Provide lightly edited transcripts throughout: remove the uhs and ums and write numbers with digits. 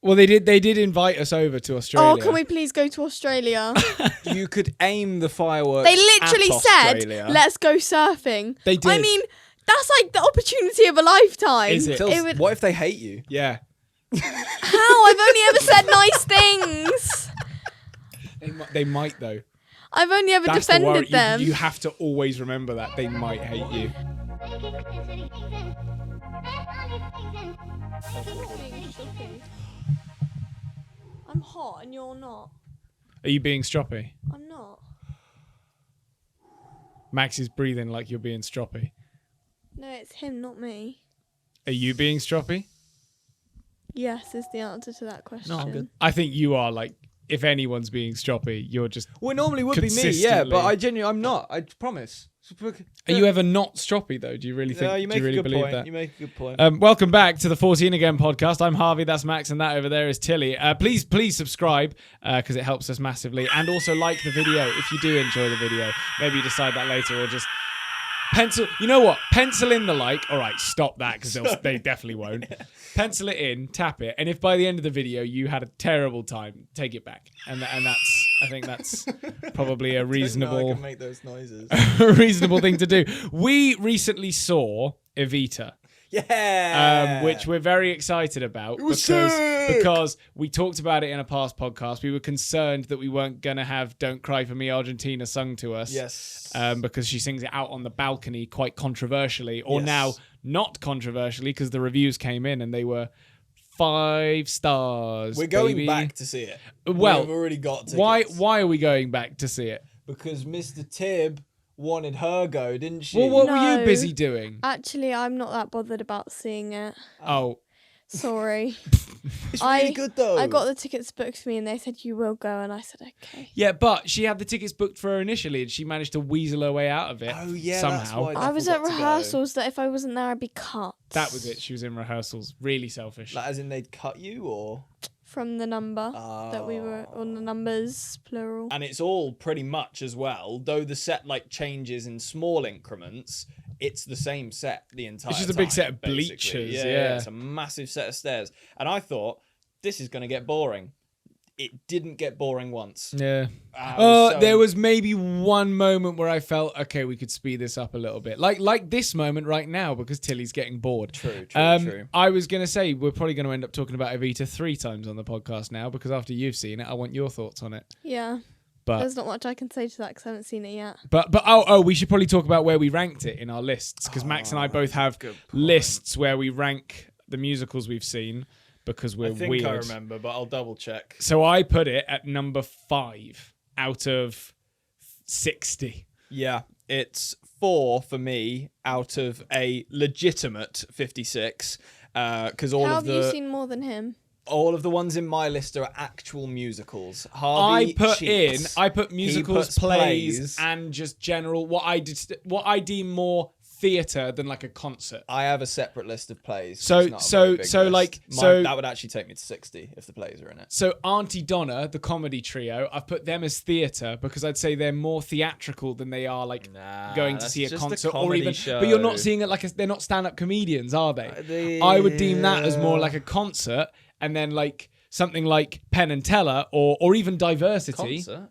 Well, they did invite us over to Australia. Oh, can we please go to Australia? You could aim the fireworks. They literally at said, Australia. "Let's go surfing." They did. I mean, that's like the opportunity of a lifetime. Is it? Tills, what if they hate you? Yeah. How? I've only ever said nice things. They might though. I've only ever That's the worry. defended them. You have to always remember that they might hate you. I'm hot and you're not. Are you being stroppy? I'm not. Max is breathing like you're being stroppy. No, it's him, not me. Are you being stroppy? Yes, is the answer to that question. No, I'm good. I think you are. Like, if anyone's being stroppy, you're just. Well, it normally would be me, yeah, but I'm not. I promise. Are you ever not stroppy though? Do you really think? No, you do you make really a good believe point. that? You make a good point. Welcome back to the 14 Again podcast. I'm Harvey, that's Max, and that over there is Tilly. Please subscribe because it helps us massively, and also like the video if you do enjoy the video. Maybe you decide that later, or just pencil. You know what? Pencil in the like. All right, stop that because they definitely won't. Pencil it in, tap it, and if by the end of the video you had a terrible time, take it back, and that's. I think that's probably a reasonable. I can make those noises. a reasonable thing to do. We recently saw Evita. Yeah. Which we're very excited about because we talked about it in a past podcast. We were concerned that we weren't going to have Don't Cry For Me Argentina sung to us. Yes. Because she sings it out on the balcony quite controversially, or Yes. now not controversially because the reviews came in and they were 5 stars. We're going baby. back to see it. Well, we've already got tickets. Why are we going back to see it? Because Mr. Tibb wanted her go, didn't she? Well, what were No. you busy doing? Actually, I'm not that bothered about seeing it. Oh. Sorry. It's really good though. I got the tickets booked for me and they said you will go and I said okay. Yeah, but she had the tickets booked for her initially and she managed to weasel her way out of it Oh yeah, somehow. that's why I was forgot at to go. rehearsals that if I wasn't there I'd be cut. That was it. She was in rehearsals. Really selfish. Like, as in they'd cut you, or? From the number that we were on, the numbers plural. And it's all pretty much as well, though the set like changes in small increments. It's the same set the entire time. It's just a big set of basically. bleachers, Yeah, yeah. it's a massive set of stairs. And I thought, this is going to get boring. It didn't get boring once. Yeah. So- There was maybe one moment where I felt, okay, we could speed this up a little bit. Like this moment right now, because Tilly's getting bored. True. I was going to say, we're probably going to end up talking about Evita 3 times on the podcast now, because after you've seen it, I want your thoughts on it. Yeah. But There's not much I can say to that because I haven't seen it yet. But we should probably talk about where we ranked it in our lists, because Max and I both have good point. lists where we rank the musicals we've seen, because we're I think weird. I remember, but I'll double check. So I put it at number 5 out of 60. Yeah, it's 4 for me out of a legitimate 56. Because How have you seen more than him? all of the ones in my list are actual musicals. Harvey cheats. I put musicals, puts plays, and just general what I deem more theatre than like a concert. I have a separate list of plays. So- It's not a very big so, list. like, so- that would actually take me to 60 if the plays are in it. So Auntie Donna, the comedy trio, I've put them as theatre because I'd say they're more theatrical than they are like going to that's see a just concert or comedy even. show. But you're not seeing it like they're not stand-up comedians, are they? I would deem that as more like a concert, and then like something like Penn and Teller or even Diversity. concert.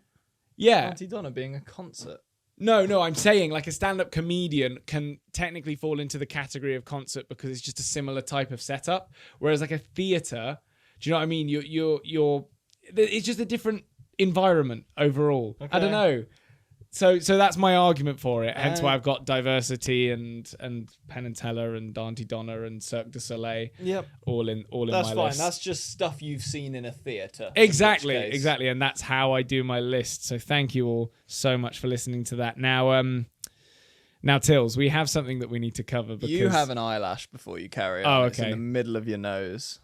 Yeah. Auntie Donna being a concert. No, I'm saying like a stand-up comedian can technically fall into the category of concert because it's just a similar type of setup. Whereas like a theatre, do you know what I mean? You're it's just a different environment overall. Okay. I don't know. So that's my argument for it. Hence why I've got Diversity and Penn and Teller and Auntie Donna and Cirque du Soleil. Yep. All in That's my fine. list. That's just stuff you've seen in a theatre. Exactly. And that's how I do my list. So thank you all so much for listening to that. Now, Tills, we have something that we need to cover. Because You have an eyelash before you carry on. Oh, It's in okay. the middle of your nose.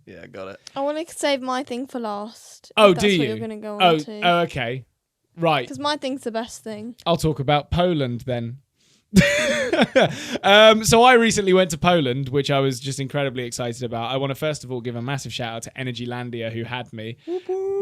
Yeah, got it. I want to save my thing for last. Oh, if do that's you? What you're going to go on to. Oh, okay. Right. Because my thing's the best thing. I'll talk about Poland then. So I recently went to Poland, which I was just incredibly excited about. I want to first of all give a massive shout out to Energy Landia, who had me,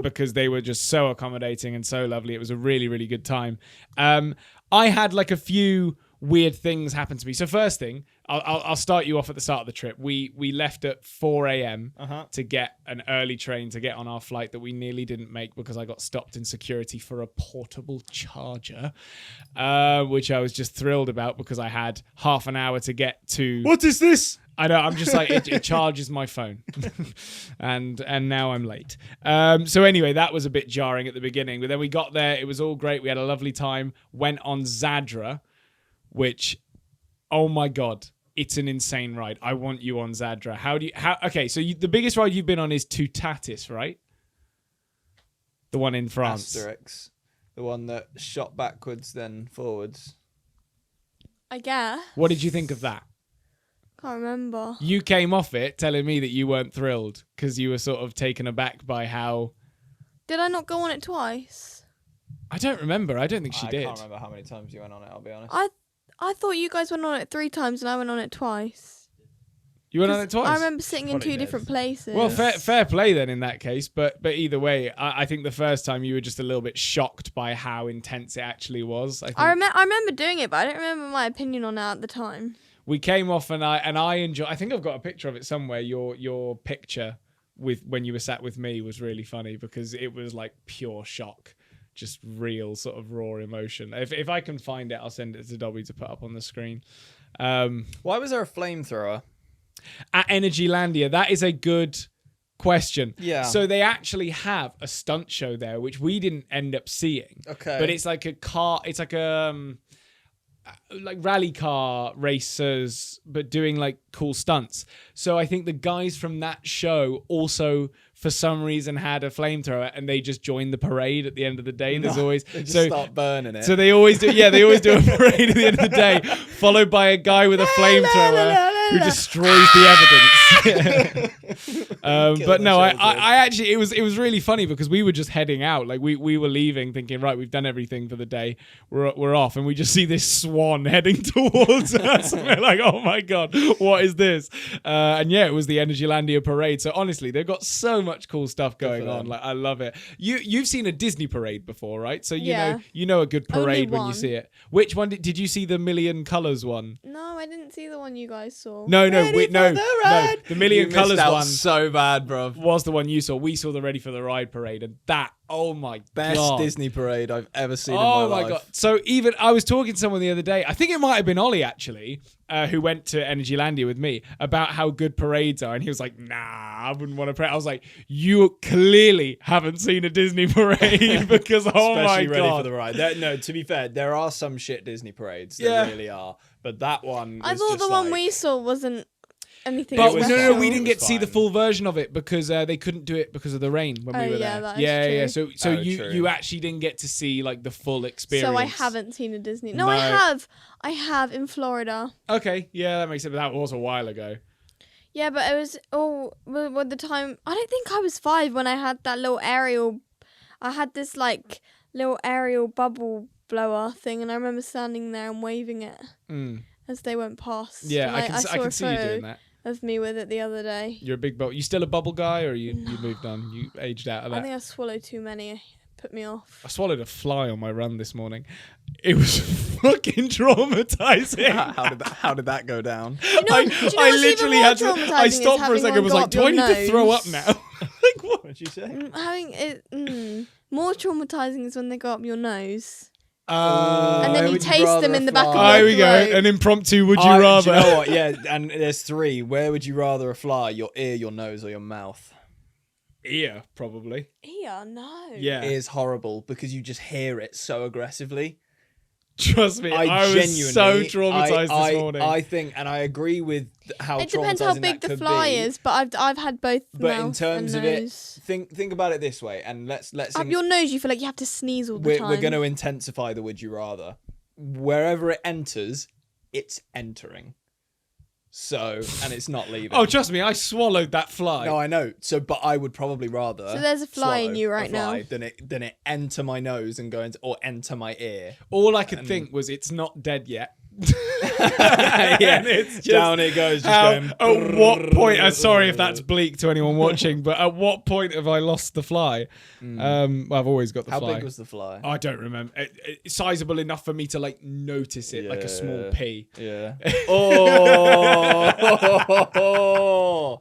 because they were just so accommodating and so lovely. It was a really, really good time. I had like a few weird things happened to me. So first thing, I'll start you off at the start of the trip. We left at 4 a.m. To get an early train to get on our flight that we nearly didn't make because I got stopped in security for a portable charger, which I was just thrilled about because I had half an hour to get to. What is this? I know. I'm just like it charges my phone, and now I'm late. So anyway, that was a bit jarring at the beginning, but then we got there. It was all great. We had a lovely time. Went on Zadra, which, oh my god, it's an insane ride. I want you on Zadra. Okay, so the biggest ride you've been on is Tutatis, right? The one in France. Asterix, the one that shot backwards then forwards. I guess. What did you think of that? Can't remember. You came off it telling me that you weren't thrilled because you were sort of taken aback by how... Did I not go on it twice? I don't remember. I don't think she did. I can't remember how many times you went on it, I'll be honest. I thought you guys went on it 3 times and I went on it twice. You went on it twice? I remember sitting in 2 different places. Well, fair play then in that case. But either way, I think the first time you were just a little bit shocked by how intense it actually was. I remember doing it, but I don't remember my opinion on it at the time. We came off and I enjoyed. I think I've got a picture of it somewhere. Your picture with when you were sat with me was really funny because it was like pure shock, just real sort of raw emotion. If I can find it, I'll send it to Dobby to put up on the screen. Why was there a flamethrower at Energy Landia? That is a good question. Yeah. So they actually have a stunt show there, which we didn't end up seeing. Okay. But it's like a car. It's like like rally car racers, but doing like cool stunts. So I think the guys from that show also, for some reason, had a flamethrower, and they just joined the parade at the end of the day. There's always they just start burning it. So they always do. Yeah, they always do a parade at the end of the day, followed by a guy with a flamethrower who destroys the evidence. But no, I actually it was really funny because we were just heading out. Like we were leaving, thinking, right, we've done everything for the day. We're off, and we just see this swan heading towards us. And we're like, oh my god, what is this? And yeah, it was the Energy Landia parade. So honestly, they've got so much cool stuff going on. Like I love it. You've seen a Disney parade before, right? So you know a good parade when you see it. Which one did you see? The Million Colors one? No, I didn't see the one you guys saw. No. The Million Colors one so bad, bro. Was the one you saw. We saw the Ready for the Ride parade, and that, oh my best god, Disney parade I've ever seen in my life. Oh my god. So even I was talking to someone the other day, I think it might have been Ollie actually, who went to Energy Landia with me, about how good parades are, and he was like, nah, I wouldn't want to parade. I was like, you clearly haven't seen a Disney parade because oh my god. Ready for the Ride. No, to be fair, there are some shit Disney parades. There really are. But that one I thought the one we saw wasn't anything. But no, we didn't get to see the full version of it because they couldn't do it because of the rain when we were there. That is true. So you actually didn't get to see like the full experience. So I haven't seen a Disney. No, I have in Florida. Okay, yeah, that makes sense. But that was a while ago. Yeah, but it was with the time. I don't think I was 5 when I had that little aerial. I had this like little aerial bubble blower thing, and I remember standing there and waving it as they went past. Yeah, and I can see you doing that. Of me with it the other day. You're a big bubble. You still a bubble guy, or you moved on? You aged out of that? I think I swallowed too many. It put me off. I swallowed a fly on my run this morning. It was fucking traumatizing. How did that go down? I literally had to. I stopped for a second. I was like, do I need to throw up now? Like, what did you say? Having it more traumatizing is when they go up your nose. And then you taste them in the back of your There we go. An impromptu would you rather? Do you know what? Yeah, and there's 3. Where would you rather a fly? Your ear, your nose, or your mouth? Ear, probably. Ear, no. Yeah. Ear's horrible because you just hear it so aggressively. Trust me, I was so traumatized this morning. I think, and I agree with how it depends how big the fly is, but I've had both. But mouth in terms and of nose. it, think about it this way, and let's up your nose. You feel like you have to sneeze all the time. We're going to intensify the would you rather. Wherever it enters, it's entering. So, and it's not leaving. Oh, trust me, I swallowed that fly. No, I know. So, but I would probably rather. So there's a fly in you right now. Than it enter my nose and go into or enter my ear. All I could think was it's not dead yet Yeah, And it's just down it goes. Just going. at what point? Sorry if that's bleak to anyone watching, but at what point have I lost the fly? Well, I've always got the How fly. big was the fly? I don't remember. It's sizable enough for me to like notice it, like a small pea. Yeah. Oh.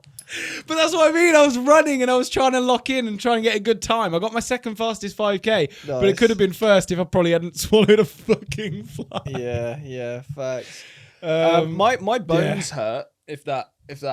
But that's what I mean. I was running and I was trying to lock in and try and get a good time. I got my second fastest 5K, but it Nice. could have been first if I probably hadn't swallowed a fucking fly. Yeah, facts. My bones hurt. If that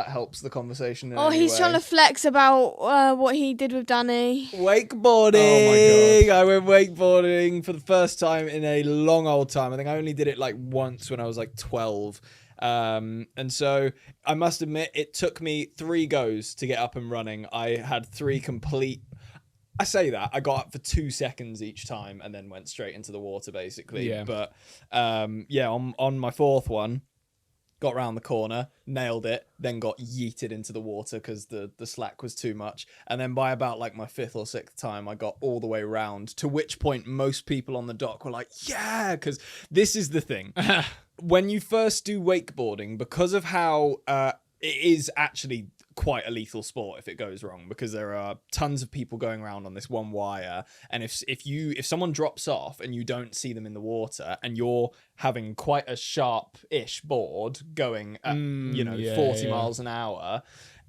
helps the conversation. In Oh, any he's way. trying to flex about what he did with Danny. Wakeboarding. Oh my I went wakeboarding for the first time in a long old time. I think I only did it like once when I was like 12. And so I must admit, it took me 3 goes to get up and running. I had 3 complete. I say that I got up for 2 seconds each time and then went straight into the water, basically. Yeah. But on my 4th one, got round the corner, nailed it, then got yeeted into the water because the slack was too much. And then by about like my 5th or 6th time, I got all the way round, to which point most people on the dock were like, yeah, because this is the thing. When you first do wakeboarding, because of how it is actually quite a lethal sport if it goes wrong, because there are tons of people going around on this one wire, and if someone drops off and you don't see them in the water and you're having quite a sharp-ish board going at 40 miles an hour,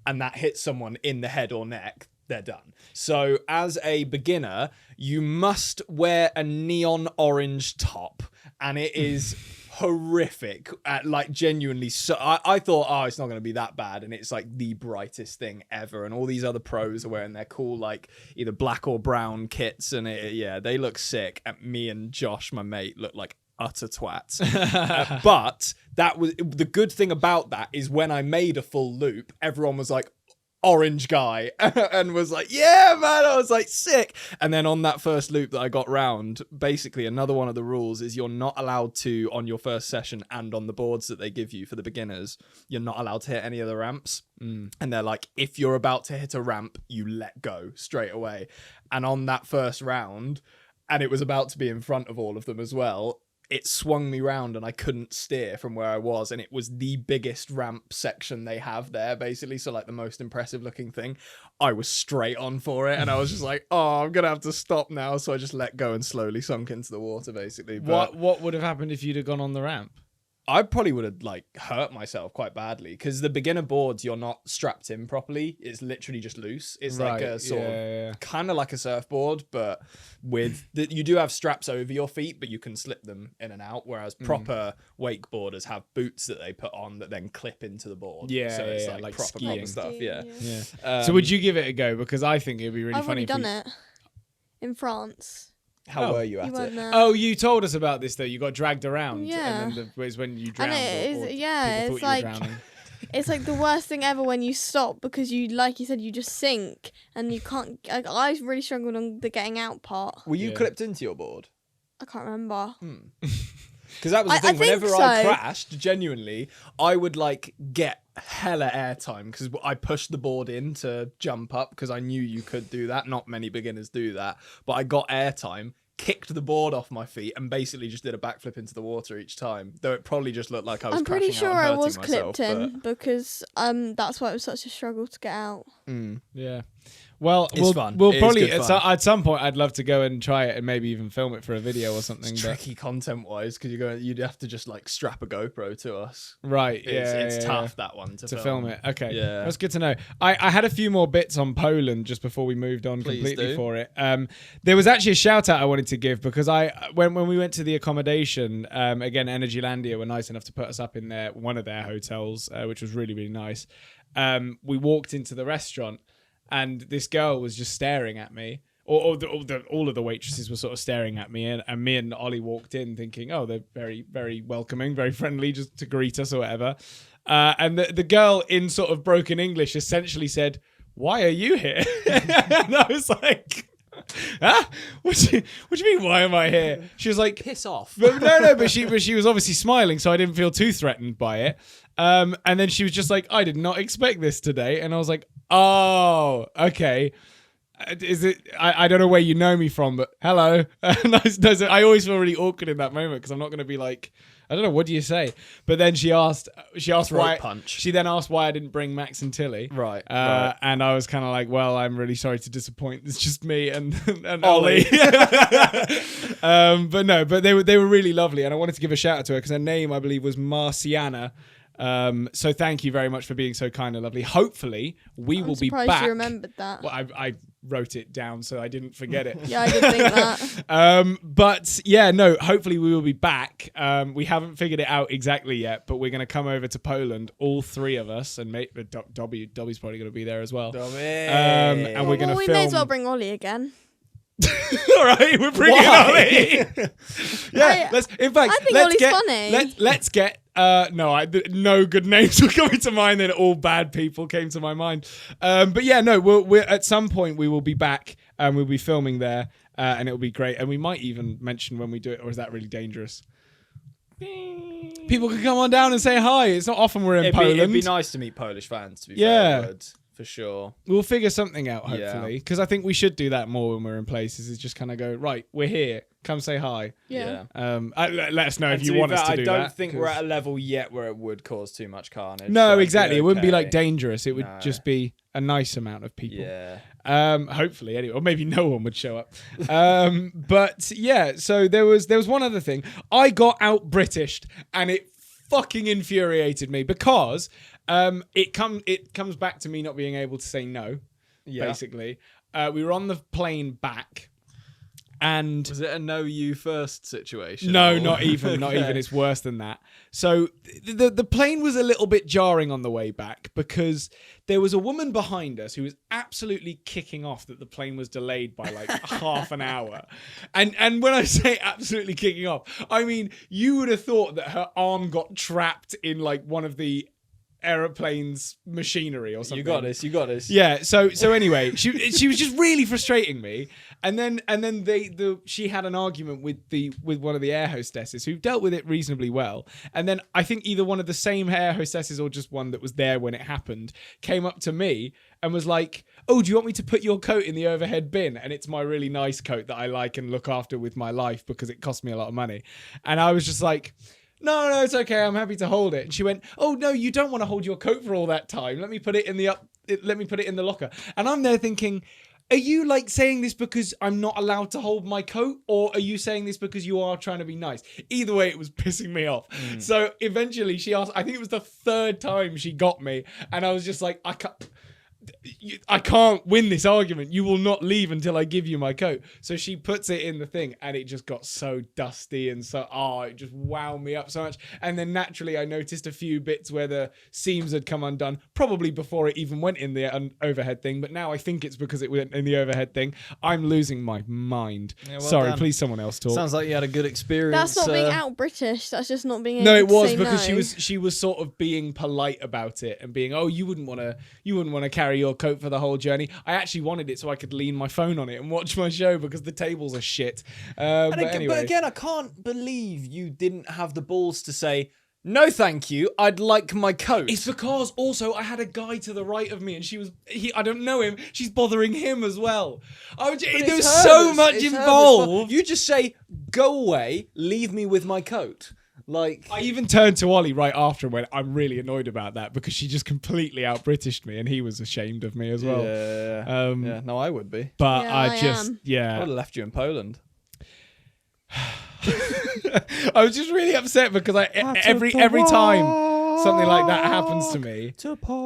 and that hits someone in the head or neck, they're done. So as a beginner, you must wear a neon orange top, and it is horrific, like genuinely. So I thought, oh, it's not going to be that bad, and it's like the brightest thing ever. And all these other pros are wearing their cool like either black or brown kits, and they look sick. And me and Josh, my mate, look like utter twats. But that was the good thing about that is when I made a full loop, everyone was like, orange guy, and was like, yeah, man. I was like, sick. And then on that first loop that I got round, basically another one of the rules is you're not allowed to, on your first session and on the boards that they give you for the beginners, you're not allowed to hit any of the ramps. And they're like, if you're about to hit a ramp, you let go straight away. And on that first round, and it was about to be in front of all of them as well, it swung me round and I couldn't steer from where I was. And it was the biggest ramp section they have there, basically. So like the most impressive looking thing. I was straight on for it. And I was just like, oh, I'm going to have to stop now. So I just let go and slowly sunk into the water, basically. But What would have happened if you'd have gone on the ramp? I probably would have like hurt myself quite badly, because the beginner boards, you're not strapped in properly. It's literally just loose. It's like a sort of kind of like a surfboard, but with you do have straps over your feet, but you can slip them in and out. Whereas proper wakeboarders have boots that they put on that then clip into the board. Yeah, so it's yeah, like proper skiing stuff. Yeah. Yeah. So would you give it a go? Because I think it'd be really I've funny. already done it in France. How were you at You weren't it? there. Oh, you told us about this though. You got dragged around. Yeah. And then was when you drowned. And or it's people thought like you were drowning. it's like the worst thing ever when you stop, because you, like you said, you just sink and you can't. I really struggled on the getting out part. Were you Yeah. clipped into your board? I can't remember. Because that was the I thing. think Whenever I so. crashed, genuinely, I would like get hella airtime because I pushed the board in to jump up because I knew you could do that. Not many beginners do that, but I got airtime, kicked the board off my feet, and basically just did a backflip into the water each time. Though it probably just looked like I was. I'm pretty crashing sure out and I hurting was myself, clipped in because that's why it was such a struggle to get out. Yeah. Well, It's we'll fun. we'll It is probably good fun. at some point I'd love to go and try it and maybe even film it for a video or something. It's But tricky content-wise because you'd have to just like strap a GoPro to us. right, It's yeah, tough that one to film it. Okay, Yeah. that's good to know. I had a few more bits on Poland just before we moved on Please completely do. for it. There was actually a shout out I wanted to give because when we went to the accommodation, again, Energy Landia were nice enough to put us up in one of their hotels, which was really, really nice. We walked into the restaurant and this girl was just staring at me. All of the waitresses were sort of staring at me, and me and Ollie walked in thinking, oh, they're very, very welcoming, very friendly, just to greet us or whatever. And the girl in sort of broken English essentially said, "Why are you here?" And I was like, "Huh? What do you mean? Why am I here?" She was like, Piss off. but she was obviously smiling, so I didn't feel too threatened by it. And then she was just like, "I did not expect this today," and I was like, "Oh, okay." is it? I don't know where you know me from, but hello. Nice. I always feel really awkward in that moment because I'm not going to be like, I don't know, what do you say? But then she asked why. Punch. She then asked why I didn't bring Max and Tilly. Right. And I was kind of like, well, I'm really sorry to disappoint. It's just me and Ollie. But they were really lovely, and I wanted to give a shout out to her because her name, I believe, was Marciana. So thank you very much for being so kind and lovely. Hopefully we will be back. I'm surprised you remembered that. Well, I wrote it down so I didn't forget it. Yeah, I did think that. But yeah, no, hopefully we will be back. We haven't figured it out exactly yet, but we're going to come over to Poland, all three of us, and Dobby's probably going to be there as well. And we're going to we film. may as well bring Ollie again. All right, we're bringing Ollie. Yeah, let's. In fact, I think let's Ollie's get. funny. Let's get. No good names were coming to mind. Then all bad people came to my mind. But yeah, no, we're at some point we will be back and we'll be filming there, and it'll be great. And we might even mention when we do it, or is that really dangerous? People can come on down and say hi. It's not often we're in Poland. It'd be nice to meet Polish fans. To be Yeah. fair, for sure. We'll figure something out, hopefully, because I think we should do that more when we're in places. Is just kind of go, right, we're here. Come say hi. Yeah. Let us know if And you want us to do that. I don't think we're at a level yet where it would cause too much carnage. No, so exactly. It wouldn't be like okay. dangerous. It would just be a nice amount of people. Yeah. Hopefully, anyway, or maybe no one would show up. But yeah, so there was one other thing. I got out Britished, and it fucking infuriated me because it comes back to me not being able to say no. Yeah. Basically, we were on the plane back. And was it a no you first situation? No, not even. Not even. It's worse than that. So the plane was a little bit jarring on the way back because there was a woman behind us who was absolutely kicking off that the plane was delayed by like half an hour. And when I say absolutely kicking off, I mean you would have thought that her arm got trapped in like one of the aeroplane's machinery or something. You got this. Yeah. So anyway, she was just really frustrating me, and then she had an argument with one of the air hostesses who dealt with it reasonably well, and then I think either one of the same air hostesses or just one that was there when it happened came up to me and was like, "Oh, do you want me to put your coat in the overhead bin?" And it's my really nice coat that I like and look after with my life because it cost me a lot of money, and I was just like, No, it's okay. I'm happy to hold it. And she went, "Oh no, you don't want to hold your coat for all that time. Let me put it in the locker." And I'm there thinking, are you like saying this because I'm not allowed to hold my coat, or are you saying this because you are trying to be nice? Either way, it was pissing me off. So eventually, she asked. I think it was the third time she got me, and I was just like, I can't win this argument. You will not leave until I give you my coat. So she puts it in the thing, and it just got so dusty and it just wound me up so much. And then naturally I noticed a few bits where the seams had come undone, probably before it even went in the overhead thing. But now I think it's because it went in the overhead thing. I'm losing my mind. Yeah, well Sorry, done. Please someone else talk. Sounds like you had a good experience. That's not being out British. That's just not being able No, it to was say because no. she was sort of being polite about it and being, you wouldn't want to carry your coat for the whole journey. I actually wanted it so I could lean my phone on it and watch my show because the tables are shit. But again, I can't believe you didn't have the balls to say, "No, thank you. I'd like my coat." It's because also I had a guy to the right of me, and I don't know him. She's bothering him as well. There was so much involved. You just say, "Go away. Leave me with my coat." Like, I even turned to Ollie right after and went, "I'm really annoyed about that," because she just completely out-Britished me, and he was ashamed of me as well. Yeah, no, I would be. But Yeah, I I would have left you in Poland. I was just really upset because every time something like that happens to me,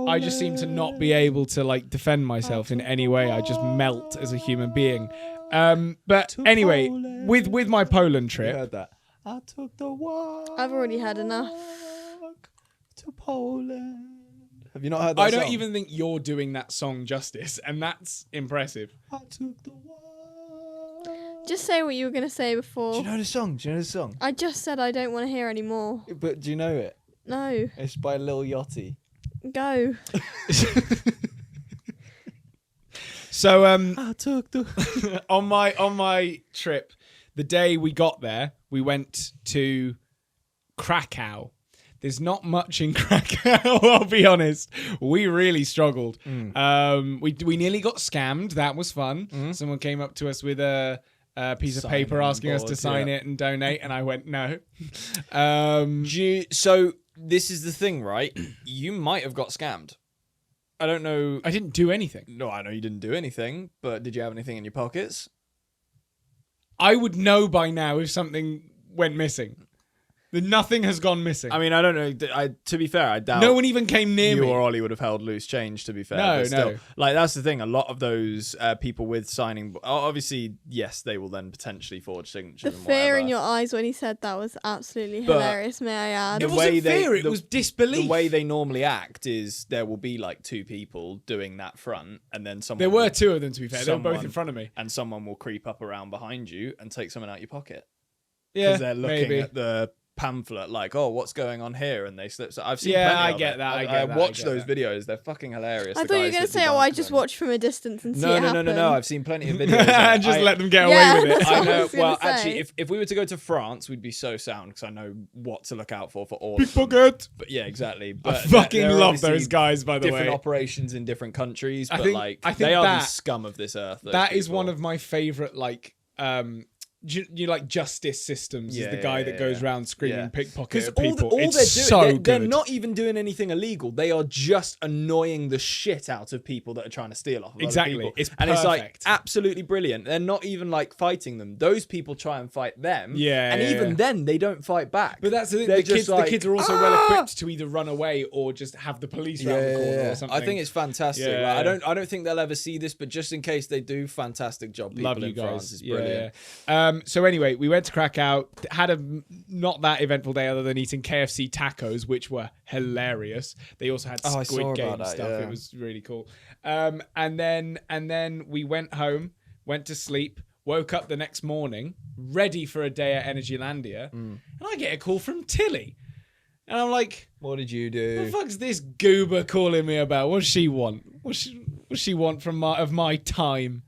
I just seem to not be able to like defend myself in any way. I just melt as a human being. But anyway, with my Poland trip, you heard that. I took the walk. I've already had enough. To Poland. Have you not heard that I song? don't even think you're doing that song justice, and that's impressive. I took the walk. Just say what you were going to say before. Do you know the song? I just said I don't want to hear anymore. But do you know it? No. It's by Lil Yachty. Go. So I took the on my trip, the day we got there, we went to Cracow. there's not much in Cracow. I'll be honest. We really struggled. We nearly got scammed. That was fun. Someone came up to us with a piece of paper asking us to sign it and donate, and I went no. So this is the thing, right? You might have got scammed. I don't know. I didn't do anything. No, I know you didn't do anything, but did you have anything in your pockets? I would know by now if something went missing. Nothing has gone missing. I mean, I don't know. To be fair, I doubt no one even came near you me. or Ollie would have held loose change, to be fair. No, but still, no. Like, that's the thing. A lot of those people with signing... Obviously, yes, they will then potentially forge signatures The and fear whatever. in your eyes when he said that was absolutely hilarious, may I add. It wasn't fear, it was disbelief. The way they normally act is there will be like two people doing that front, and then someone... There were two of them, to be fair. They were both in front of me. And someone will creep up around behind you and take something out your pocket. Yeah, Because they're looking maybe. at the pamphlet like, oh, what's going on here? And they slip. So I've seen Yeah, plenty I of get it. that, I get I that, watched I get those that. videos. They're fucking hilarious. I The thought you were guys going to that say, do oh, I dunk just them. watched from a distance and see No, it no, happen. no. I've seen plenty of videos. And just let them get Yeah, away with it. that's what I I know. was gonna Well, say. actually, if we were to go to France, we'd be so sound because I know what to look out for all of them. Pickpocket. But yeah, exactly. I But fucking there are love obviously those guys, by the different way. operations in different countries, I but think- like I think they are the that- scum of this earth. those That is people. one of my favourite, like, you like justice systems. Yeah, is the guy yeah, that goes yeah. round screaming Yeah. pickpocket at all, people. all It's they're so doing, they're good. not even doing anything illegal. They are just annoying the shit out of people that are trying to steal off of other Exactly. people. It's and it's like perfect. absolutely brilliant. They're not even like fighting them. Those people try and fight them. Yeah, and yeah, even yeah. then they don't fight back. But that's the thing. They're The just kids, the kids are also well "Ah!" equipped to either run away or just have the police around the corner or something. I think it's fantastic. Yeah. Like, I don't think they'll ever see this, but just in case they do, fantastic job. People Love you in France guys. is Yeah, brilliant. yeah. So anyway, we went to Cracow. Had a not that eventful day other than eating KFC tacos, which were hilarious. They also had Oh, I saw Squid Game about that, stuff. yeah. It was really cool. And then we went home, went to sleep, woke up the next morning, ready for a day at Energy Landia, and I get a call from Tilly. And I'm like, What did you what do? the fuck's this goober calling me about? What does she want? What does she want from my time?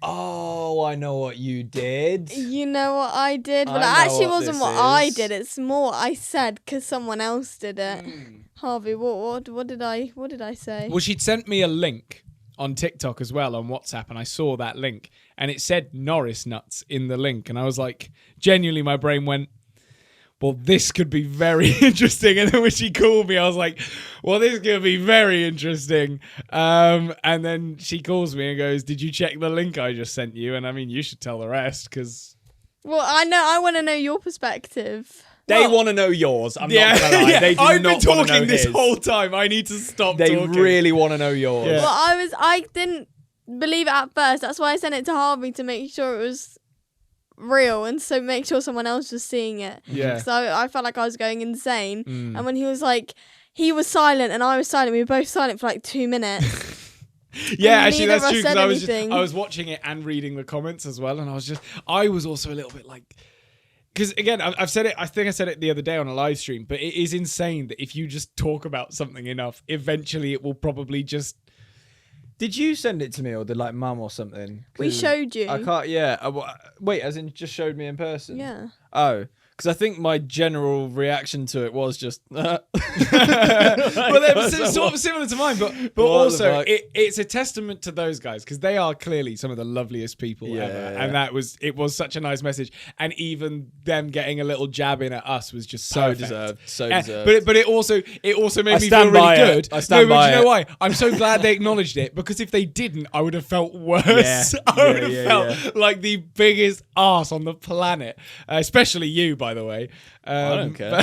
Oh, I know what you did. You know what I did? But I it know actually what wasn't this what I is. did. It's more I said because someone else did it. Harvey, what did I say? Well, she'd sent me a link on TikTok as well on WhatsApp, and I saw that link, and it said Norris nuts in the link, and I was like, genuinely, my brain went, well, this could be very interesting. And then when she called me, I was like, well, this could be very interesting. And then she calls me and goes, did you check the link I just sent you? And I mean, you should tell the rest because... Well, I want to know your perspective. They want to know yours. I'm not gonna lie. yeah, They do I've not been want to know talking this his. whole time. I need to stop They talking. really want to know yours. Yeah. Well, I didn't believe it at first. That's why I sent it to Harvey to make sure it was real and so make sure someone else was seeing it. Yeah. So I felt like I was going insane. Mm. And when he was like, he was silent and I was silent. We were both silent for like 2 minutes. Yeah, And actually, neither that's of us true. Because said anything. I was watching it and reading the comments as well, and I was also a little bit like, because again, I've said it. I think I said it the other day on a live stream, but it is insane that if you just talk about something enough, eventually it will probably just. Did you send it to me or did like mum or something? We 'Cause showed you. I can't. Yeah. Wait, as in just showed me in person. Yeah. Oh, because I think my general reaction to it was just. Well, they're sort of similar to mine, but What the also fuck? it's a testament to those guys because they are clearly some of the loveliest people Yeah, ever, yeah. and it was such a nice message, and even them getting a little jab in at us was just So perfect. deserved. So Yeah, deserved. but it also made I me feel stand really by it. good. I stand no, but by you know it. why? I'm so glad they acknowledged it because if they didn't, I would have felt worse. Yeah. I would have Yeah, felt like the biggest arse on the planet, especially you, by the way. I don't care.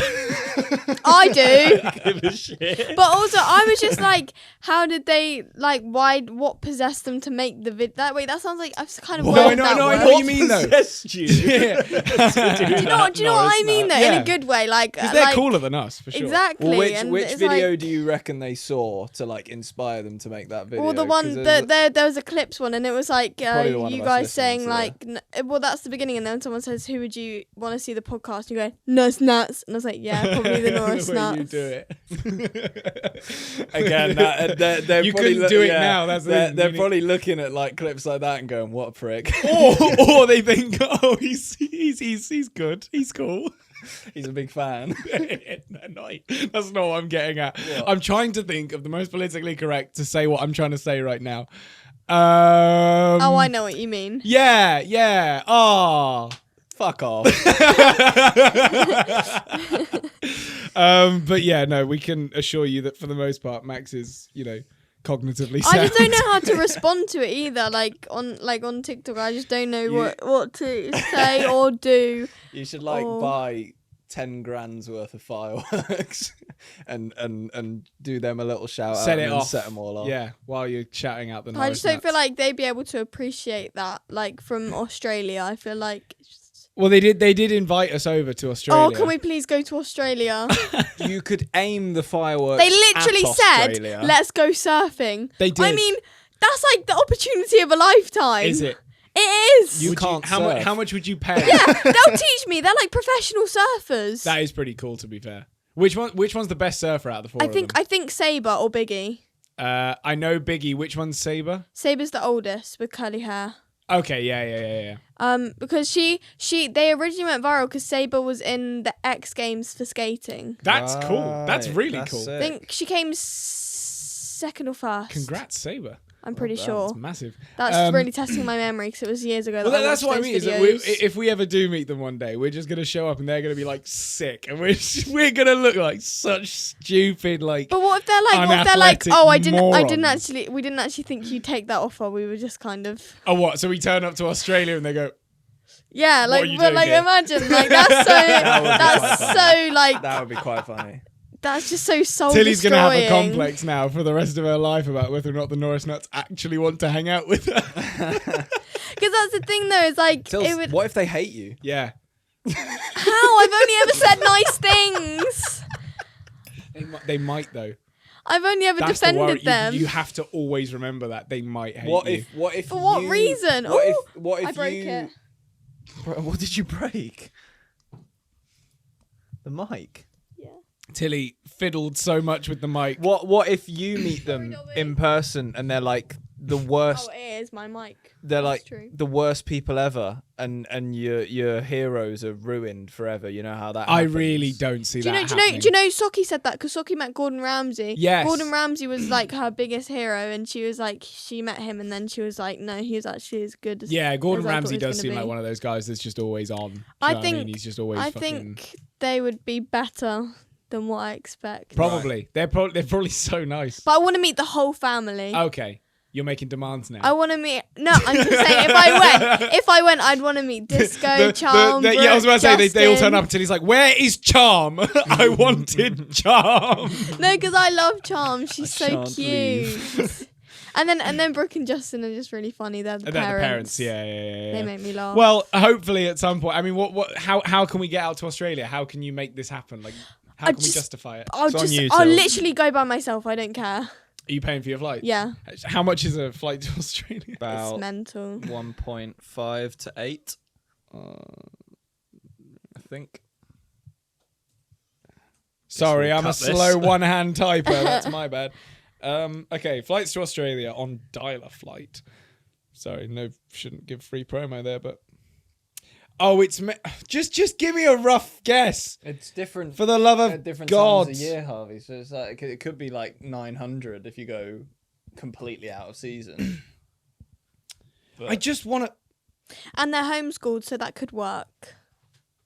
I do. Give a shit. But also, I was just like, how did they, like, what possessed them to make the vid? That sounds like, I've kind of No, worded no, that no, I word. know what you mean, though. Possessed you? Yeah. Do you know what I mean, though? In Yeah. a good way, like, Because they're like, cooler than us, for sure. Exactly. Well, and which it's video like, do you reckon they saw to like inspire them to make that video? well, the 'Cause one there's there was a clips one, and it was like Probably the one you of us guys listening saying to like, well, that's the beginning, and then someone says, "Who would you want to see the podcast?" And you go, "Nuts, nuts," and I was like, "Yeah, probably the Norris the way nuts." you do it. Again, they're You probably couldn't do it now, that's the they're, thing. they're You need- probably looking at like clips like that and going, "What a prick." or they think, oh, he's good, he's cool. He's a big fan. No, that's not what I'm getting at. What? I'm trying to think of the most politically correct to say what I'm trying to say right now. Oh, I know what you mean. Yeah. Oh. Fuck off. But yeah, no, we can assure you that for the most part, Max is, cognitively sound. I just don't know how to respond to it either. Like on TikTok, I just don't know what to say or do. You should buy 10 grand's worth of fireworks and do them a little shout Set out it and off. Set them all off. Yeah, while you're shouting out the I Norris just don't feel nuts. like they'd be able to appreciate that. Like from Australia, I feel like. Well, they did invite us over to Australia. Oh, can we please go to Australia? You could aim the fireworks. They literally at said, Australia. "Let's go surfing." They did. I mean, that's like the opportunity of a lifetime. Is it? It is. You Would can't how surf. much would you pay? Yeah, they'll teach me. They're like professional surfers. That is pretty cool, to be fair. Which one's the best surfer out of the four? I think Saber or Biggie. I know Biggie. Which one's Saber? Saber's the oldest with curly hair. Okay, yeah. Because they originally went viral because Saber was in the X Games for skating. That's cool. That's Right, really that's cool. sick. I think she came second or first. Congrats, Saber. I'm pretty done. sure. That's massive. That's really testing my memory because it was years ago. Well, that that's what I watched mean. those Is that videos. if we ever do meet them one day, we're just gonna show up and they're gonna be like sick, and we're gonna look like such stupid like. But what if they're like, unathletic oh, we didn't actually think you'd take that offer. We were just kind of. Oh, what? So we turn up to Australia and they go, Yeah, What are like, you but doing like, here? imagine, like, that's so, like, That would be quite funny. that's just so soul Tilly's destroying. gonna have a complex now for the rest of her life about whether or not the Norris nuts actually want to hang out with her. Because that's the thing, though. Is like, Tills, it would. what if they hate you? Yeah. How? I've only ever said nice things. They might though. I've only ever That's the worry. defended them. You have to always remember that they might hate What you. if For what you- reason? What Ooh, if what if I broke you it. Bro, what did you break? The mic. Yeah. Tilly fiddled so much with the mic. What if you meet them Dobby. in person and they're like the worst? Oh, it is my mic. They're That's like true. the worst people ever, and your heroes are ruined forever. You know how that. I happens? really don't see Do you that know? happening. Do you know? Socky said that because Socky met Gordon Ramsay. Yes. Gordon Ramsay was like her biggest hero, and she was like, she met him, and then she was like, no, he was actually as good as. Yeah, Gordon as I thought Ramsay he was does gonna seem be. like one of those guys that's just always on. Do you I know what think- mean? He's just always I fucking... think they would be better than what I expect. Probably. They're probably so nice. But I want to meet the whole family. Okay. You're making demands now. I want to meet. No, I'm just saying. If I went, I'd want to meet Disco, Charm. Yeah, I was about to say they all Justin. turn up until he's like, "Where is Charm? I wanted Charm." No, because I love Charm. She's so shan't cute. and then Brooke and Justin are just really funny. They're the And then parents. the parents, yeah. They make me laugh. Well, hopefully at some point. I mean, how can we get out to Australia? How can you make this happen? Like, how I can we just- justify it? I'll It's on you, I'll Till. literally go by myself. I don't care. Are you paying for your flight? Yeah, How much is a flight to Australia? it's About mental. 1.5 to 8. I think. Sorry, we'll I'm a cut this. slow one-hand typer. That's my bad. Okay, flights to Australia on Dialer Flight. Sorry, no, shouldn't give free promo there, but oh, it's just give me a rough guess. It's different For the love of at different God. times a year, Harvey. So it's like it could be like 900 if you go completely out of season. But I just want to. And they're homeschooled, so that could work.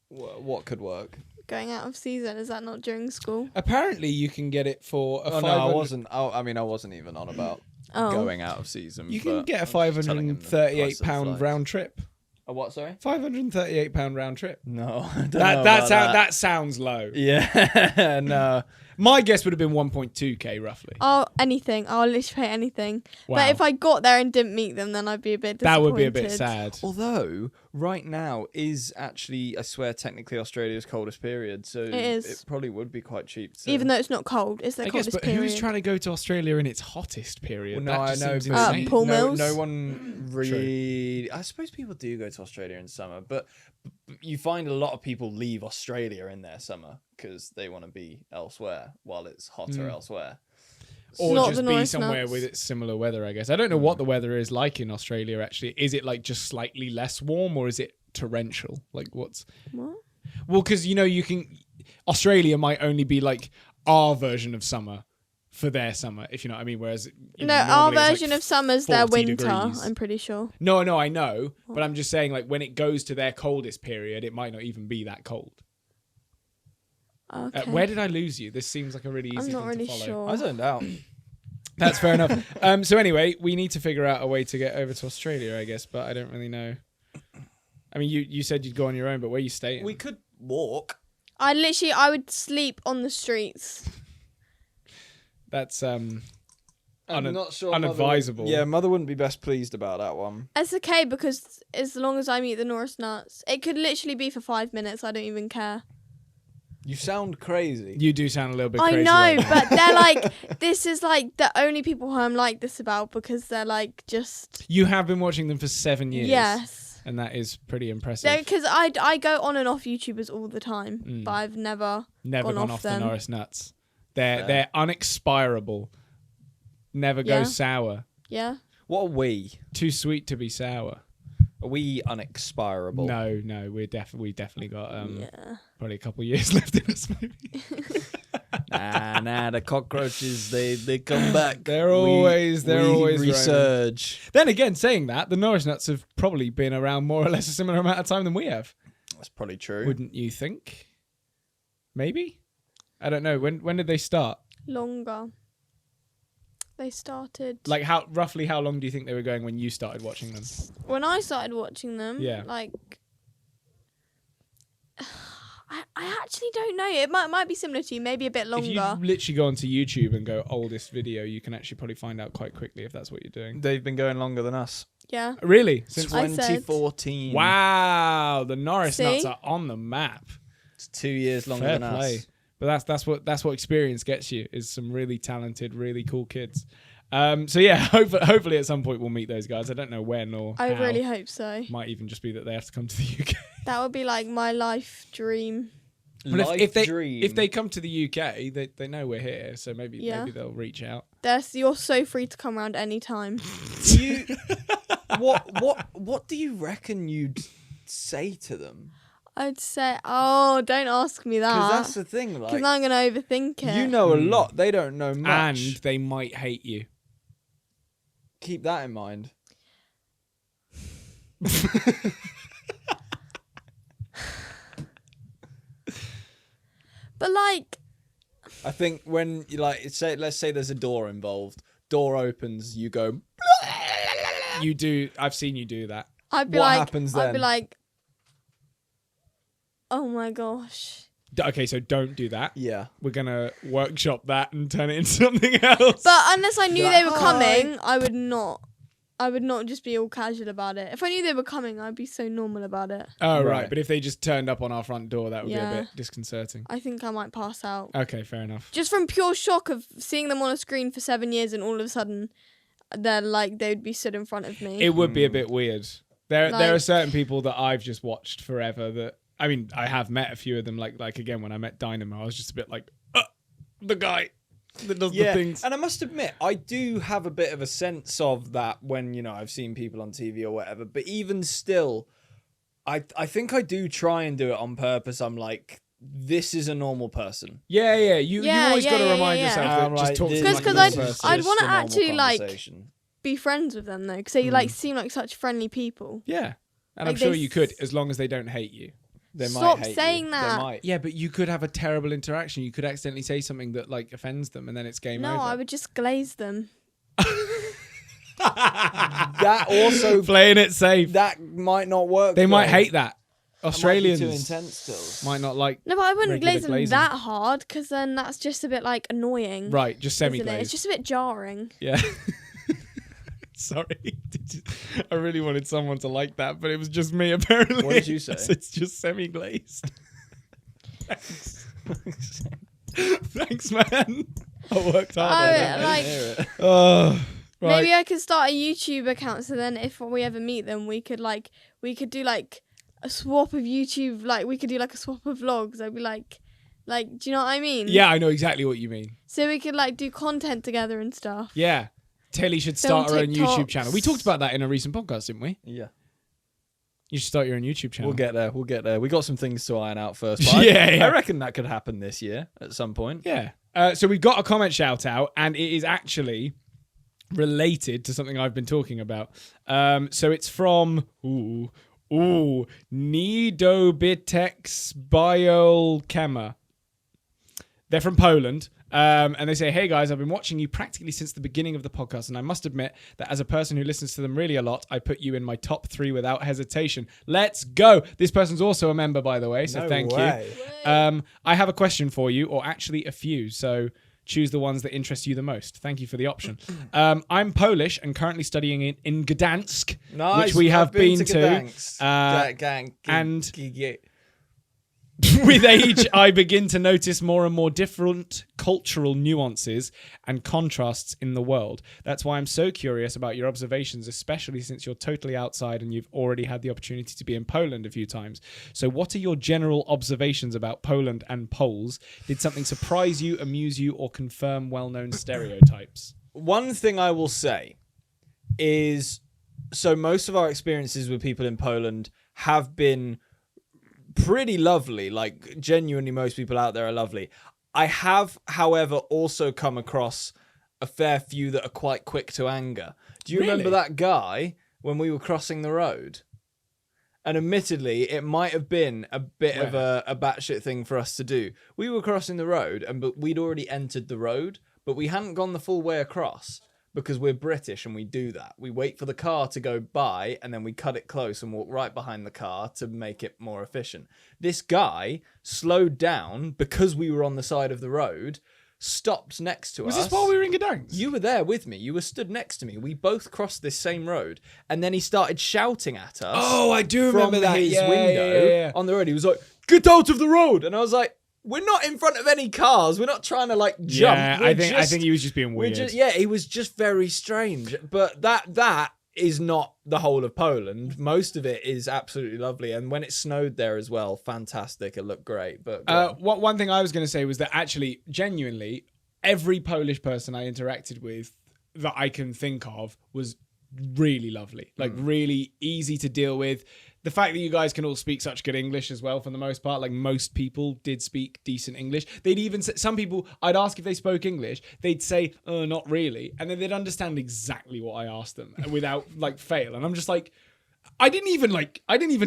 what could work? Going out of season, is that not during school? Apparently, you can get it for a Oh no, 500. I wasn't. I mean, I wasn't even on about Oh. going out of season. You can but get a I was just telling him the price of £538 flights. round trip. A what? Sorry. £538 round trip. No, I don't know That sounds low. Yeah, no. My guess would have been 1.2k roughly. Oh, anything. I'll literally pay anything. Wow. But if I got there and didn't meet them, then I'd be a bit disappointed. That would be a bit sad. Although right now is actually, I swear, technically Australia's coldest period, so It is. it probably would be quite cheap. To... Even though it's not cold, it's the I guess, coldest but period. who's trying to go to Australia in its hottest period? Well, no, That just I know. seems but insane. Paul no, Mills? no one really. I suppose people do go to Australia in summer, but you find a lot of people leave Australia in their summer because they want to be elsewhere while it's hotter elsewhere. Or Not just the be Norris somewhere nuts. with its similar weather, I guess. I don't know what the weather is like in Australia, actually. Is it like just slightly less warm or is it torrential? Like what's... What? Well, because you can. Australia might only be like our version of summer for their summer, if you know what I mean. Whereas our version of summer's their 40 winter. degrees. I'm pretty sure. No, I know, but I'm just saying, like, when it goes to their coldest period, it might not even be that cold. Okay. Where did I lose you? This seems like a really easy I'm not thing really to follow. sure. I zoned out. That's fair enough. So anyway, we need to figure out a way to get over to Australia, I guess, but I don't really know. I mean, you said you'd go on your own, but where are you staying? We could walk. I would sleep on the streets. That's I'm not sure. unadvisable. Mother wouldn't be best pleased about that one. It's okay because as long as I eat the Norris nuts, it could literally be for 5 minutes. I don't even care. You sound crazy. You do sound a little bit I crazy. know, right now. but they're like, this is like the only people who I'm like this about because they're like just. You have been watching them for 7 years. Yes. And that is pretty impressive. Because I go on and off YouTubers all the time, but I've never Never gone off the them. Norris nuts. They're unexpirable. Never go Yeah. sour. Yeah. What are we? Too sweet to be sour. Are we unexpirable? No, we definitely got Yeah. probably a couple of years left in us, maybe. Nah, the cockroaches, they come back. They're always roaming. resurge. Then again, saying that, the Norris nuts have probably been around more or less a similar amount of time than we have. That's probably true. Wouldn't you think? Maybe? I don't know. When did they start? Longer. They started Like roughly how long do you think they were going when you started watching them? when I started watching them. Yeah. Like I actually don't know. It might be similar to you, maybe a bit If you longer. literally go onto YouTube and go oldest video, you can actually probably find out quite quickly if that's what you're doing. They've been going longer than us. Yeah. Really? Since I said- 2014. Wow, the Norris See? nuts are on the map. It's 2 years longer Fair than play. us. But that's what experience gets you, is some really talented, really cool kids. So yeah, hopefully at some point we'll meet those guys. I don't know when or I how. really hope so. Might even just be that they have to come to the UK. That would be like my life dream. But Life if dream. they come to the UK, they know we're here, so maybe Yeah. they'll reach out. You're so free to come around any time. you, what do you reckon you'd say to them? I'd say, don't ask me Because that. that's the thing. Because Like, I'm going to overthink it. you know a lot. They don't know much. And they might hate you. Keep that in mind. But like, I think when you let's say there's a door involved. Door opens, you go. You do. I've seen you do that. I'd be What like, happens I'd be then? like, oh my gosh. Okay, so don't do that. Yeah. We're gonna workshop that and turn it into something else. But unless I knew You're they like, were "Hi." coming, I would not. I would not just be all casual about it. If I knew they were coming, I'd be so normal about it. Oh right, Right. but if they just turned up on our front door, that would be a Yeah. bit disconcerting. I think I might pass out. Okay, fair enough. Just from pure shock of seeing them on a screen for 7 years and all of a sudden they'd be stood in front of me. It would be a bit weird. There are Like- certain people that I've just watched forever that I mean, I have met a few of them like again when I met Dynamo, I was just a bit like the guy that does the things. And I must admit, I do have a bit of a sense of that when, I've seen people on TV or whatever. But even still, I think I do try and do it on purpose. I'm like, this is a normal person. Yeah. You always got to remind yeah. yourself that I'm just like, talk to this them is like Because a I'd- normal just person. I'd wanna a normal actually, like, conversation. be friends with them though, because they like seem like such friendly people. Yeah. And Like I'm sure they you could, as long as they don't hate you. They Stop might hate saying you. that. They might. Yeah, but you could have a terrible interaction. You could accidentally say something that like offends them and then it's game No, over. I would just glaze them. That also, Playing it safe. that might not work. They might though. hate that. That might be Australians too intense still. might not like. No, but I wouldn't Regular glaze them glazing. that hard because then that's just a bit like annoying. Right, just isn't it? semi-glazed. It's just a bit jarring. Yeah. Sorry. I really wanted someone to like that, but it was just me apparently. What did you say? It's just semi-glazed. Thanks, man. I worked hard on yeah, that. like- Hear it. Oh, right. Maybe I could start a YouTube account so then if we ever meet them, we could do like a swap of YouTube. Like we could do like a swap of vlogs. I'd be like, do you know what I mean? Yeah, I know exactly what you mean. So we could like do content together and stuff. Yeah. Tilly should Film start her own YouTube TikToks. channel. We talked about that in a recent podcast, didn't we? Yeah. You should start your own YouTube channel. We'll get there. We'll get there. We got some things to iron out first. But Yeah. I reckon that could happen this year at some point. Yeah. So we've got a comment shout out, and it is actually related to something I've been talking about. So it's from Nidobitex Biolchema. They're from Poland. And they say, hey guys, I've been watching you practically since the beginning of the podcast, and I must admit that as a person who listens to them really a lot, I put you in my top 3 without hesitation. Let's go. This person's also a member, by the way, so thank you. I have a question for you, or actually a few, so choose the ones that interest you the most. Thank you for the option. I'm Polish and currently studying in Gdansk, which we have been to. And with age, I begin to notice more and more different cultural nuances and contrasts in the world. That's why I'm so curious about your observations, especially since you're totally outside and you've already had the opportunity to be in Poland a few times. So what are your general observations about Poland and Poles? Did something surprise you, amuse you, or confirm well-known stereotypes? One thing I will say is, so most of our experiences with people in Poland have been pretty lovely. Like, genuinely, most people out there are lovely. I have, however, also come across a fair few that are quite quick to anger. Do you remember that guy when we were crossing the road? And admittedly, it might have been a bit of a batshit thing for us to do. We were crossing the road, but we'd already entered the road, but we hadn't gone the full way across. Because we're British and we do that. We wait for the car to go by and then we cut it close and walk right behind the car to make it more efficient. This guy slowed down because we were on the side of the road, stopped next to us. Was this while we were in Gdansk? You were there with me. You were stood next to me. We both crossed this same road. And then he started shouting at us. Oh, I do remember from that. his window on the road. He was like, "Get out of the road!" And I was like, we're not in front of any cars. We're not trying to like jump. Yeah, I think he was just being weird. He was just very strange. But that is not the whole of Poland. Most of it is absolutely lovely. And when it snowed there as well, fantastic. It looked great. But one thing I was going to say was that actually, genuinely, every Polish person I interacted with that I can think of was really lovely. Like really easy to deal with. The fact that you guys can all speak such good English as well, for the most part, like most people did speak decent English. They'd even say, some people, I'd ask if they spoke English, they'd say, "Oh, not really," and then they'd understand exactly what I asked them without like fail. And I'm just like, I didn't even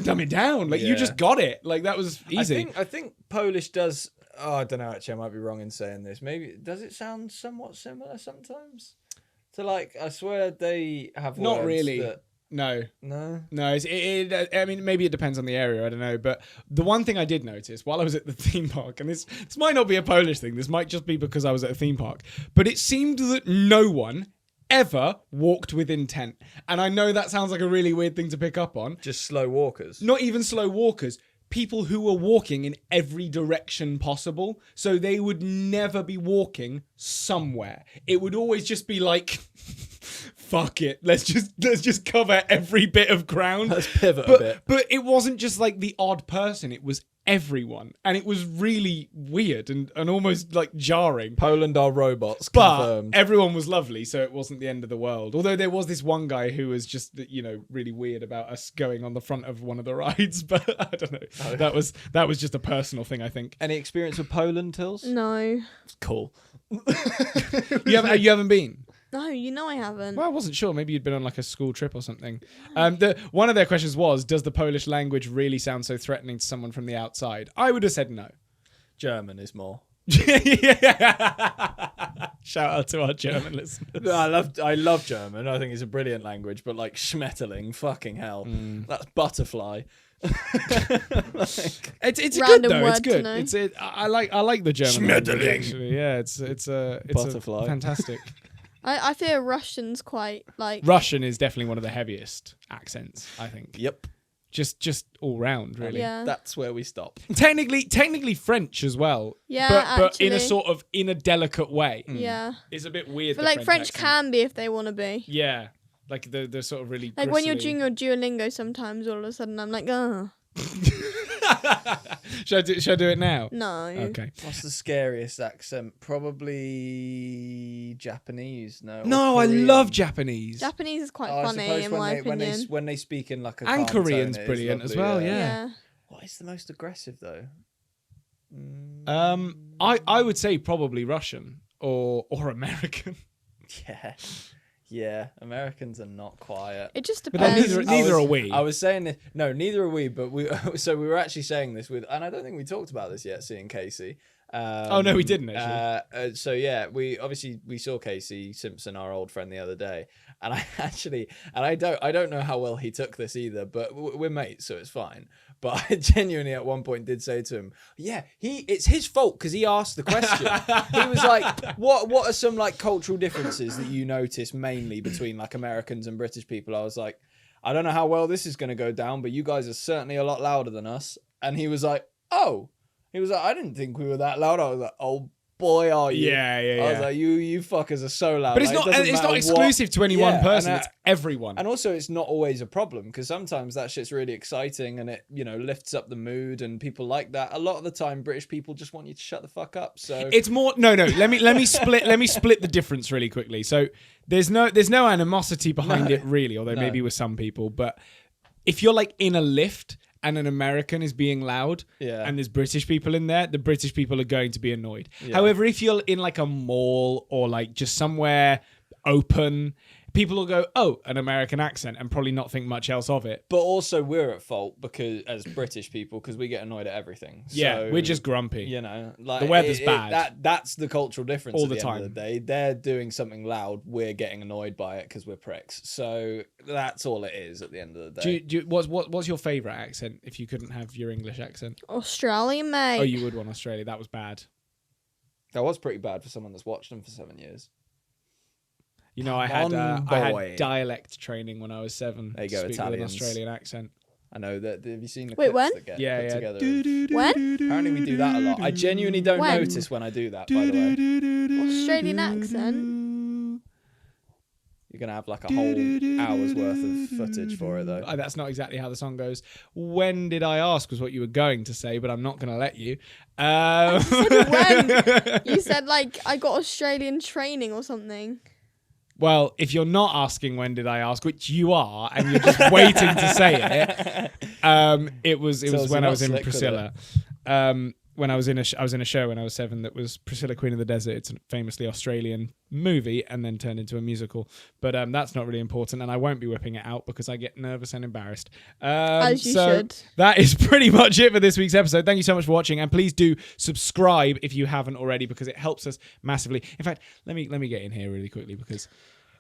dumb it down. Like you just got it. Like that was easy. I think Polish does. Oh, I don't know. Actually, I might be wrong in saying this. Maybe does it sound somewhat similar sometimes? To like, I swear they have not words really. that... No. I mean, maybe it depends on the area. I don't know. But the one thing I did notice while I was at the theme park, and this might not be a Polish thing. This might just be because I was at a theme park. But it seemed that no one ever walked with intent. And I know that sounds like a really weird thing to pick up on. Just slow walkers. Not even slow walkers. People who were walking in every direction possible. So they would never be walking somewhere. It would always just be like... Fuck it. Let's just cover every bit of ground. Let's pivot a bit. But it wasn't just like the odd person. It was everyone. And it was really weird and almost like jarring. Poland are robots, but confirmed. Everyone was lovely, so it wasn't the end of the world. Although there was this one guy who was just, really weird about us going on the front of one of the rides. But I don't know. Oh. That was just a personal thing, I think. Any experience with Poland, Tills? No. Cool. You haven't been? No, I haven't. Well, I wasn't sure. Maybe you'd been on like a school trip or something. One of their questions was, does the Polish language really sound so threatening to someone from the outside? I would have said no. German is more. Shout out to our German listeners. I love German. I think it's a brilliant language, but like Schmetterling, fucking hell. That's butterfly. It's Random good though. word It's good. I like the German language, actually. Yeah, it's Butterfly. Fantastic. I feel Russian's quite like... Russian is definitely one of the heaviest accents, I think. Yep. Just all round, really. Yeah. That's where we stop. Technically French as well. Yeah, but in a delicate way. Yeah. It's a bit weird. But like French can be if they want to be. Yeah. Like the sort of really like gristly. when you're doing your Duolingo sometimes all of a sudden I'm like, oh. Should I do it now? No. Okay. What's the scariest accent? Probably Japanese. No. or No, I Korean. love Japanese. Japanese is quite Oh, I funny suppose in when my they, opinion. when they speak in like a And calm Korean's tone, it is brilliant as lovely, well, yeah. Yeah. What is the most aggressive though? I would say probably Russian or American. Yeah. Yeah, Americans are not quiet. It just But then depends. neither are we. I was saying this. No, neither are we. But we. So we were actually saying this with, and I don't think we talked about this yet. Seeing Casey. Oh no, we didn't actually. So yeah, we saw Casey Simpson, our old friend, the other day, and I don't know how well he took this either. But we're mates, so it's fine. But I genuinely at one point did say to him, "Yeah, it's his fault because he asked the question." He was like, "What are some like cultural differences that you notice mainly between like Americans and British people?" I was like, "I don't know how well this is going to go down, but you guys are certainly a lot louder than us." And he was like, "Oh." He was like, I didn't think we were that loud. I was like, oh boy, are you? Yeah. I was like, you fuckers are so loud. But it's Like, not. it doesn't It's not matter exclusive to any one Yeah, person. and, It's everyone. And also, it's not always a problem because sometimes that shit's really exciting and it, lifts up the mood and people like that. A lot of the time, British people just want you to shut the fuck up. So It's more. No. Let me split. Let me split the difference really quickly. So there's no animosity behind it really, although maybe with some people. But if you're like in a lift and an American is being loud, Yeah. and there's British people in there, the British people are going to be annoyed. Yeah. However, if you're in like a mall or like just somewhere open, people will go, oh, an American accent, and probably not think much else of it. But also, we're at fault because as British people, because we get annoyed at everything. Yeah, So, we're just grumpy. like The weather's bad. That's the cultural difference All at the the time. end of the day. They're doing something loud. We're getting annoyed by it because we're pricks. So that's all it is at the end of the day. What's your favourite accent if you couldn't have your English accent? Australian, mate. Oh, you would want Australia. That was bad. That was pretty bad for someone that's watched them for 7 years. You know, I had boy. dialect training when I was 7. There you to go, speak with an Italians. Australian accent. I know that. Have you seen the Wait, clips when? that get Yeah, put yeah. together? When? Apparently we do that a lot. I genuinely don't When? notice when I do that, by the way. Australian accent? You're going to have like a whole hour's worth of footage for it, though. That's not exactly how the song goes. When did I ask was what you were going to say, but I'm not going to let you. When? You said like I got Australian training or something. Well, if you're not asking when did I ask, which you are, and you're just waiting to say it, it was Tells when you I not was in slick with Priscilla. When I was in a show when I was 7 that was Priscilla, Queen of the Desert. It's a famously Australian movie and then turned into a musical. But that's not really important, and I won't be whipping it out because I get nervous and embarrassed. As you so should. That is pretty much it for this week's episode. Thank you so much for watching, and please do subscribe if you haven't already because it helps us massively. In fact, let me get in here really quickly because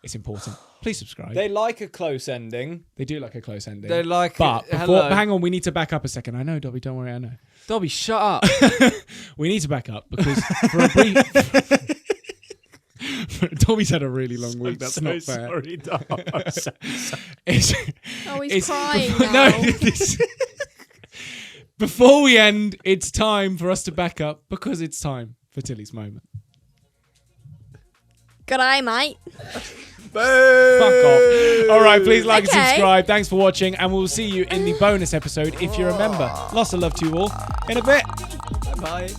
it's important. Please subscribe. They like a close ending. They do like a close ending. They like But it. before, Hello. hang on, we need to back up a second. I know, Dobby, don't worry, I know. Dobby, shut up. We need to back up because for a brief... Dobby's had a really long week. That's not fair. Sorry, Dob. I'm so It's- Oh, he's it's- crying No, now. before we end, it's time for us to back up because it's time for Tilly's moment. Good eye, mate. Fuck off. All right, please like and Okay. subscribe. Thanks for watching, and we'll see you in the bonus episode if you remember. Lots of love to you all in a bit. Bye.